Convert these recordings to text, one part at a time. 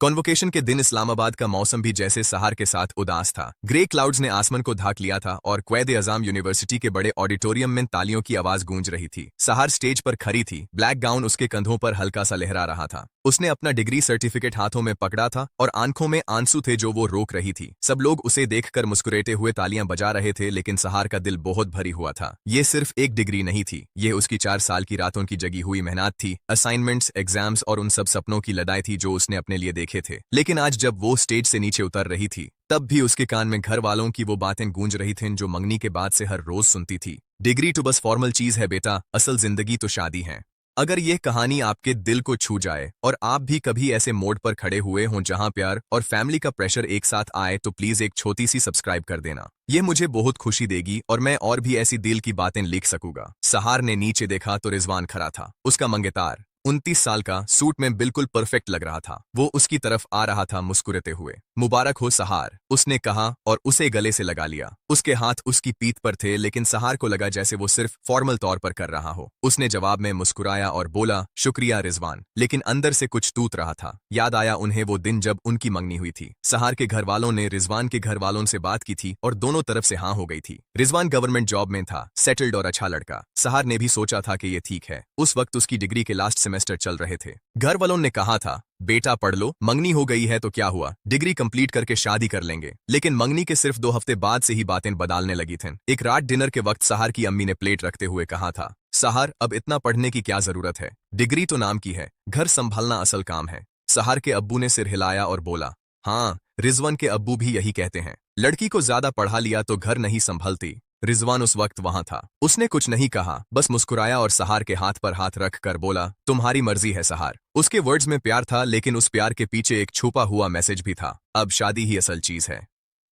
Convocation के दिन इस्लामाबाद का मौसम भी जैसे सहार के साथ उदास था। ग्रे क्लाउड्स ने आसमान को ढाक लिया था और क्वैद अज़ाम यूनिवर्सिटी के बड़े ऑडिटोरियम में तालियों की आवाज गूंज रही थी। सहार स्टेज पर खड़ी थी, ब्लैक गाउन उसके कंधों पर हल्का सा लहरा रहा था। उसने अपना डिग्री सर्टिफिकेट हाथों में पकड़ा था और आंखों में आंसू थे जो वो रोक रही थी। सब लोग उसे देखकर मुस्कुराते हुए तालियां बजा रहे थे, लेकिन सहार का दिल बहुत भरी हुआ था। ये सिर्फ एक डिग्री नहीं थी, ये उसकी 4 साल की रातों की जगी हुई मेहनत थी, असाइनमेंट्स, एग्जाम्स और उन सब सपनों की लड़ाई थी जो उसने अपने लिए देखे थे। लेकिन आज जब वो स्टेज से नीचे उतर रही थी, तब भी उसके कान में घर वालों की वो बातें गूंज रही थीं जो मंगनी के बाद से हर रोज सुनती थी। डिग्री तो बस फॉर्मल चीज है बेटा, असल जिंदगी तो शादी है। अगर यह कहानी आपके दिल को छू जाए और आप भी कभी ऐसे मोड पर खड़े हुए हों जहां प्यार और फैमिली का प्रेशर एक साथ आए, तो प्लीज एक छोटी सी सब्सक्राइब कर देना। ये मुझे बहुत खुशी देगी और मैं और भी ऐसी दिल की बातें लिख सकूंगा। सहार ने नीचे देखा तो रिजवान खड़ा था। उसका मंगेतार 29 साल का, सूट में बिल्कुल परफेक्ट लग रहा था। वो उसकी तरफ आ रहा था मुस्कुराते हुए। मुबारक हो सहार, उसने कहा और उसे गले से लगा लिया। उसके हाथ उसकी पीठ पर थे, लेकिन सहार को लगा जैसे वो सिर्फ फॉर्मल तौर पर कर रहा हो। उसने जवाब में मुस्कुराया और बोला, शुक्रिया रिजवान, लेकिन अंदर से कुछ टूट रहा था। याद आया उन्हें वो दिन जब उनकी मंगनी हुई थी। सहार के घर वालों ने रिजवान के घर वालों से बात की थी और दोनों तरफ से हाँ हो गई थी। रिजवान गवर्नमेंट जॉब में था, सेटल्ड और अच्छा लड़का। सहार ने भी सोचा था कि ये ठीक है। उस वक्त उसकी डिग्री के लास्ट सेमेस्टर चल रहे थे। घर वालों ने कहा था, बेटा पढ़ लो, मंगनी हो गई है तो क्या हुआ, डिग्री कंप्लीट करके शादी कर लेंगे। लेकिन मंगनी के सिर्फ 2 हफ्ते बाद से ही बातें बदलने लगी थीं। एक रात डिनर के वक्त सहार की अम्मी ने प्लेट रखते हुए कहा था, सहार अब इतना पढ़ने की क्या जरूरत है, डिग्री तो नाम की है, घर संभालना असल काम है। सहार के अब्बू ने सिर हिलाया और बोला, हाँ, रिजवान के अब्बू भी यही कहते हैं, लड़की को ज्यादा पढ़ा लिया तो घर नहीं संभलती। रिजवान उस वक्त वहां था। उसने कुछ नहीं कहा, बस मुस्कुराया और सहार के हाथ पर हाथ रख कर बोला, तुम्हारी मर्जी है सहार। उसके वर्ड्स में प्यार था, लेकिन उस प्यार के पीछे एक छुपा हुआ मैसेज भी था, अब शादी ही असल चीज है।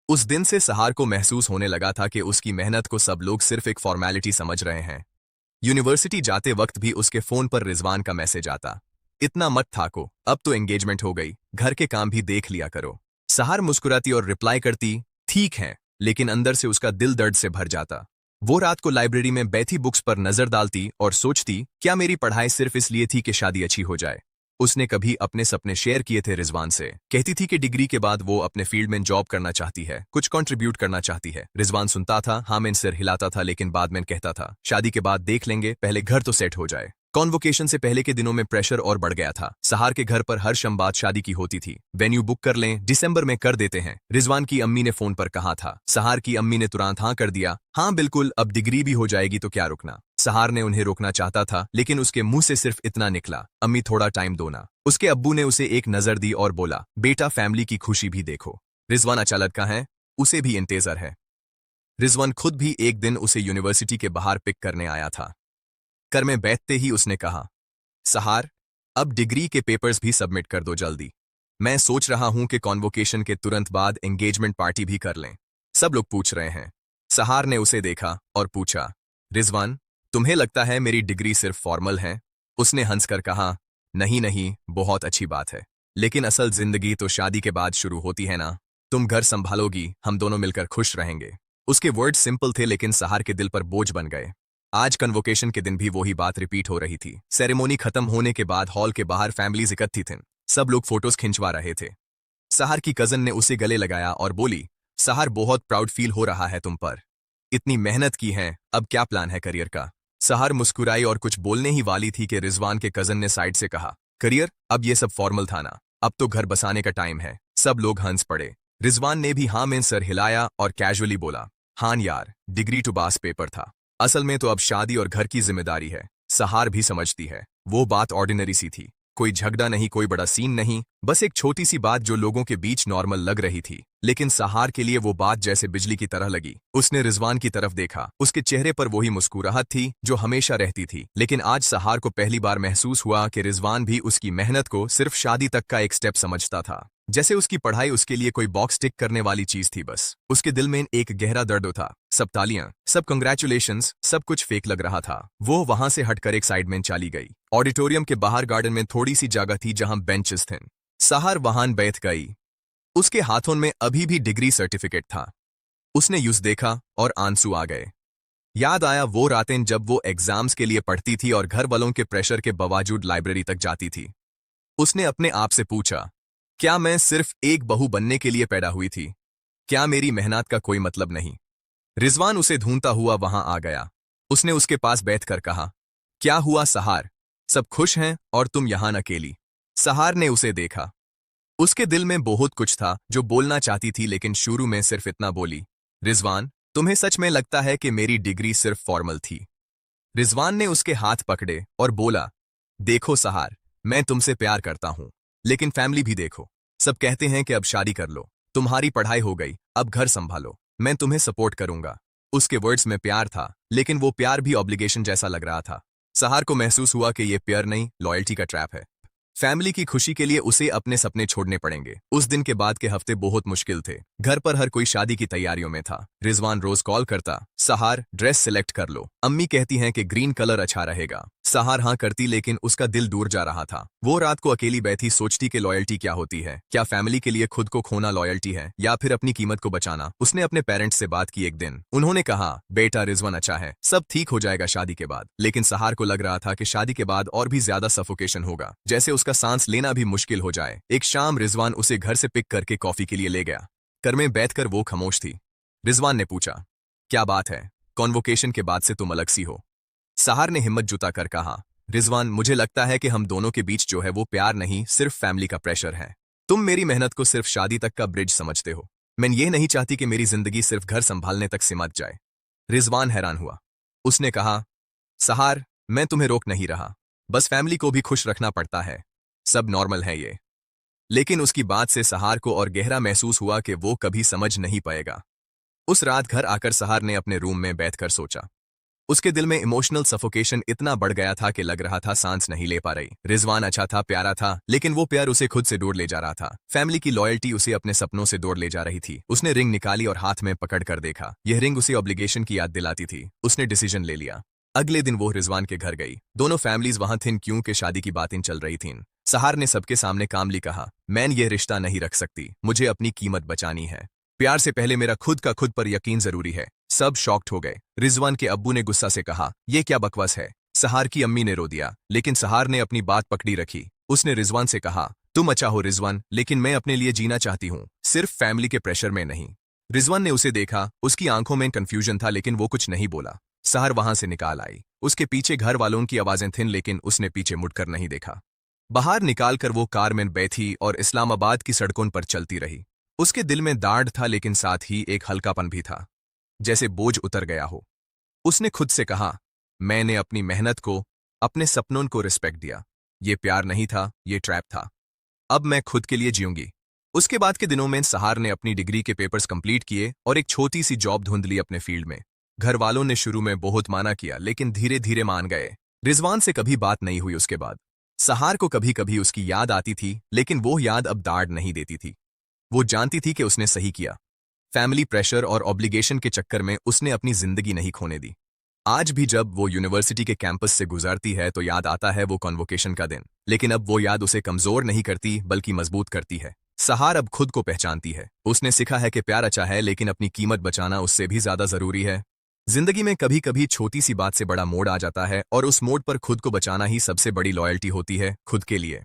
उस दिन से सहार को महसूस होने लगा था कि उसकी मेहनत को सब लोग सिर्फ एक फॉर्मेलिटी समझ रहे हैं। यूनिवर्सिटी जाते वक्त भी उसके फोन पर रिजवान का मैसेज आता, इतना मत थाको, अब तो एंगेजमेंट हो गई, घर के काम भी देख लिया करो। सहार मुस्कुराती और रिप्लाई करती, ठीक है, लेकिन अंदर से उसका दिल दर्द से भर जाता। वो रात को लाइब्रेरी में बैठी बुक्स पर नजर डालती और सोचती, क्या मेरी पढ़ाई सिर्फ इसलिए थी कि शादी अच्छी हो जाए। उसने कभी अपने सपने शेयर किए थे रिजवान से। कहती थी कि डिग्री के बाद वो अपने फील्ड में जॉब करना चाहती है, कुछ कंट्रीब्यूट करना चाहती है। रिजवान सुनता था, हाँ में सिर हिलाता था, लेकिन बाद में कहता था, शादी के बाद देख लेंगे, पहले घर तो सेट हो जाए। कॉन्वोकेशन से पहले के दिनों में प्रेशर और बढ़ गया था। सहार के घर पर हर शम शादी की होती थी। वेन्यू बुक कर लें, दिसंबर में कर देते हैं, रिजवान की अम्मी ने फोन पर कहा था। सहार की अम्मी ने तुरंत हाँ कर दिया, हाँ बिल्कुल, अब डिग्री भी हो जाएगी तो क्या रुकना। सहार ने उन्हें रोकना चाहता था, लेकिन उसके मुंह से सिर्फ इतना निकला, अम्मी थोड़ा टाइम दो ना। उसके अब्बू ने उसे एक नजर दी और बोला, बेटा फैमिली की खुशी भी देखो। रिजवान अच्छा लड़का है, उसे भी इंतजार है। रिजवान खुद भी एक दिन उसे यूनिवर्सिटी के बाहर पिक करने आया था। कर में बैठते ही उसने कहा, सहार, अब डिग्री के पेपर्स भी सबमिट कर दो जल्दी। मैं सोच रहा हूं कि कॉन्वोकेशन के तुरंत बाद एंगेजमेंट पार्टी भी कर लें, सब लोग पूछ रहे हैं। सहार ने उसे देखा और पूछा, रिजवान, तुम्हें लगता है मेरी डिग्री सिर्फ फॉर्मल है? उसने हंसकर कहा, नहीं नहीं, बहुत अच्छी बात है, लेकिन असल जिंदगी तो शादी के बाद शुरू होती है ना। तुम घर संभालोगी, हम दोनों मिलकर खुश रहेंगे। उसके वर्ड सिंपल थे, लेकिन सहार के दिल पर बोझ बन गए। आज कन्वोकेशन के दिन भी वही बात रिपीट हो रही थी। सेरेमोनी खत्म होने के बाद हॉल के बाहर फैमिलीज इकट्ठी थीं। सब लोग फोटोज खिंचवा रहे थे। सहार की कजन ने उसे गले लगाया और बोली, सहार, बहुत प्राउड फील हो रहा है तुम पर, इतनी मेहनत की है, अब क्या प्लान है करियर का। सहार मुस्कुराई और कुछ बोलने ही वाली थी कि रिजवान के कजन ने साइड से कहा, करियर, अब ये सब फॉर्मल था ना, अब तो घर बसाने का टाइम है। सब लोग हंस पड़े। रिजवान ने भी हाँ में सर हिलाया और कैजुअली बोला, हाँ यार, डिग्री टू पास पेपर था, असल में तो अब शादी और घर की जिम्मेदारी है। सहार भी समझती है, वो बात ऑर्डिनरी सी थी, कोई झगड़ा नहीं, कोई बड़ा सीन नहीं, बस एक छोटी सी बात जो लोगों के बीच नॉर्मल लग रही थी, लेकिन सहार के लिए वो बात जैसे बिजली की तरह लगी। उसने रिजवान की तरफ देखा, उसके चेहरे पर वही मुस्कुराहट थी जो हमेशा रहती थी, लेकिन आज सहार को पहली बार महसूस हुआ कि रिजवान भी उसकी मेहनत को सिर्फ शादी तक का एक स्टेप समझता था, जैसे उसकी पढ़ाई उसके लिए कोई बॉक्स टिक करने वाली चीज थी बस। उसके दिल में एक गहरा दर्द था। सब तालियां, सब कंग्रेचुलेशंस, सब कुछ फेक लग रहा था। वो वहां से हटकर एक साइड में चली गई। ऑडिटोरियम के बाहर गार्डन में थोड़ी सी जगह थी जहां बेंचेस थे। सहार वहां बैठ गई। उसके हाथों में अभी भी डिग्री सर्टिफिकेट था। उसने यूस देखा और आंसू आ गए। याद आया वो रातें जब वो एग्जाम्स के लिए पढ़ती थी और घर वालों के प्रेशर के बावजूद लाइब्रेरी तक जाती थी। उसने अपने आप से पूछा, क्या मैं सिर्फ एक बहू बनने के लिए पैदा हुई थी? क्या मेरी मेहनत का कोई मतलब नहीं? रिजवान उसे ढूंढता हुआ वहां आ गया। उसने उसके पास बैठकर कहा, क्या हुआ सहार? सब खुश हैं और तुम यहां अकेली? सहार ने उसे देखा। उसके दिल में बहुत कुछ था जो बोलना चाहती थी, लेकिन शुरू में सिर्फ इतना बोली, रिजवान, तुम्हें सच में लगता है कि मेरी डिग्री सिर्फ फॉर्मल थी? रिजवान ने उसके हाथ पकड़े और बोला, देखो सहार, मैं तुमसे प्यार करता हूं, लेकिन फैमिली भी देखो। सब कहते हैं कि अब शादी कर लो, तुम्हारी पढ़ाई हो गई, अब घर संभालो, मैं तुम्हें सपोर्ट करूंगा। उसके वर्ड्स में प्यार था, लेकिन वो प्यार भी ऑब्लिगेशन जैसा लग रहा था। सहार को महसूस हुआ कि ये प्यार नहीं, लॉयल्टी का ट्रैप है। फैमिली की खुशी के लिए उसे अपने सपने छोड़ने पड़ेंगे। उस दिन के बाद के हफ्ते बहुत मुश्किल थे। घर पर हर कोई शादी की तैयारियों में था। रिजवान रोज कॉल करता, सहार ड्रेस सिलेक्ट कर लो, अम्मी कहती हैं कि ग्रीन कलर अच्छा रहेगा। सहार हाँ करती, लेकिन उसका दिल दूर जा रहा था। वो रात को अकेली बैठी सोचती कि लॉयल्टी क्या होती है। क्या फैमिली के लिए खुद को खोना लॉयल्टी है, या फिर अपनी कीमत को बचाना? उसने अपने पेरेंट्स से बात की एक दिन। उन्होंने कहा, बेटा रिजवान अच्छा है, सब ठीक हो जाएगा शादी के बाद। लेकिन सहार को लग रहा था कि शादी के बाद और भी ज्यादा सफोकेशन होगा, जैसे उसका सांस लेना भी मुश्किल हो जाए। एक शाम रिजवान उसे घर से पिक करके कॉफी के लिए ले गया। घर में बैठकर वो खामोश थी। रिजवान ने पूछा, क्या बात है? कॉन्वोकेशन के बाद से तुम अलग सी हो। सहार ने हिम्मत जुटाकर कहा, रिजवान, मुझे लगता है कि हम दोनों के बीच जो है वो प्यार नहीं, सिर्फ फैमिली का प्रेशर है। तुम मेरी मेहनत को सिर्फ शादी तक का ब्रिज समझते हो। मैं ये नहीं चाहती कि मेरी जिंदगी सिर्फ घर संभालने तक सिमट जाए। रिजवान हैरान हुआ। उसने कहा, सहार, मैं तुम्हें रोक नहीं रहा, बस फैमिली को भी खुश रखना पड़ता है, सब नॉर्मल है ये। लेकिन उसकी बात से सहार को और गहरा महसूस हुआ कि वो कभी समझ नहीं पाएगा। उस रात घर आकर सहार ने अपने रूम में बैठकर सोचा। उसके दिल में इमोशनल सफोकेशन इतना बढ़ गया था कि लग रहा था सांस नहीं ले पा रही। रिजवान अच्छा था, प्यारा था, लेकिन वो प्यार उसे खुद से दूर ले जा रहा था। फैमिली की लॉयल्टी उसे अपने सपनों से दूर ले जा रही थी। उसने रिंग निकाली और हाथ में पकड़ कर देखा। यह रिंग उसे ऑब्लिगेशन की याद दिलाती थी। उसने डिसीजन ले लिया। अगले दिन वो रिजवान के घर गई। दोनों फैमिलीज वहां थीं क्योंकि शादी की बातें चल रही थीं। सहार ने सबके सामने कामली कहा, मैं ये रिश्ता नहीं रख सकती, मुझे अपनी कीमत बचानी है। प्यार से पहले मेरा खुद का खुद पर यकीन जरूरी है। सब शॉक्ड हो गए। रिजवान के अब्बू ने गुस्सा से कहा, यह क्या बकवास है? सहार की अम्मी ने रो दिया, लेकिन सहार ने अपनी बात पकड़ी रखी। उसने रिजवान से कहा, तुम अच्छा हो रिजवान, लेकिन मैं अपने लिए जीना चाहती हूँ, सिर्फ फैमिली के प्रेशर में नहीं। रिजवान ने उसे देखा। उसकी आंखों में कंफ्यूजन था, लेकिन वो कुछ नहीं बोला। सहार वहां से निकाल आई। उसके पीछे घर वालों की आवाजें थीं, लेकिन उसने पीछे मुड़कर नहीं देखा। बाहर निकालकर वो कार में बैठी और इस्लामाबाद की सड़कों पर चलती रही। उसके दिल में दाढ़ था, लेकिन साथ ही एक हल्कापन भी था, जैसे बोझ उतर गया हो। उसने खुद से कहा, मैंने अपनी मेहनत को, अपने सपनों को रिस्पेक्ट दिया। ये प्यार नहीं था, ये ट्रैप था। अब मैं खुद के लिए जीऊंगी। उसके बाद के दिनों में सहार ने अपनी डिग्री के पेपर्स कंप्लीट किए और एक छोटी सी जॉब ढूंढ ली अपने फील्ड में। घर वालों ने शुरू में बहुत माना किया, लेकिन धीरे धीरे मान गए। रिजवान से कभी बात नहीं हुई उसके बाद। सहार को कभी कभी उसकी याद आती थी, लेकिन वो याद अब दाढ़ नहीं देती थी। वो जानती थी कि उसने सही किया। फैमिली प्रेशर और ऑब्लिगेशन के चक्कर में उसने अपनी जिंदगी नहीं खोने दी। आज भी जब वो यूनिवर्सिटी के कैंपस से गुजरती है तो याद आता है वो कॉन्वोकेशन का दिन, लेकिन अब वो याद उसे कमजोर नहीं करती, बल्कि मजबूत करती है। सहार अब खुद को पहचानती है। उसने सीखा है कि प्यार अच्छा है, लेकिन अपनी कीमत बचाना उससे भी ज्यादा जरूरी है। जिंदगी में कभी कभी छोटी सी बात से बड़ा मोड़ आ जाता है, और उस मोड़ पर खुद को बचाना ही सबसे बड़ी लॉयल्टी होती है, खुद के लिए।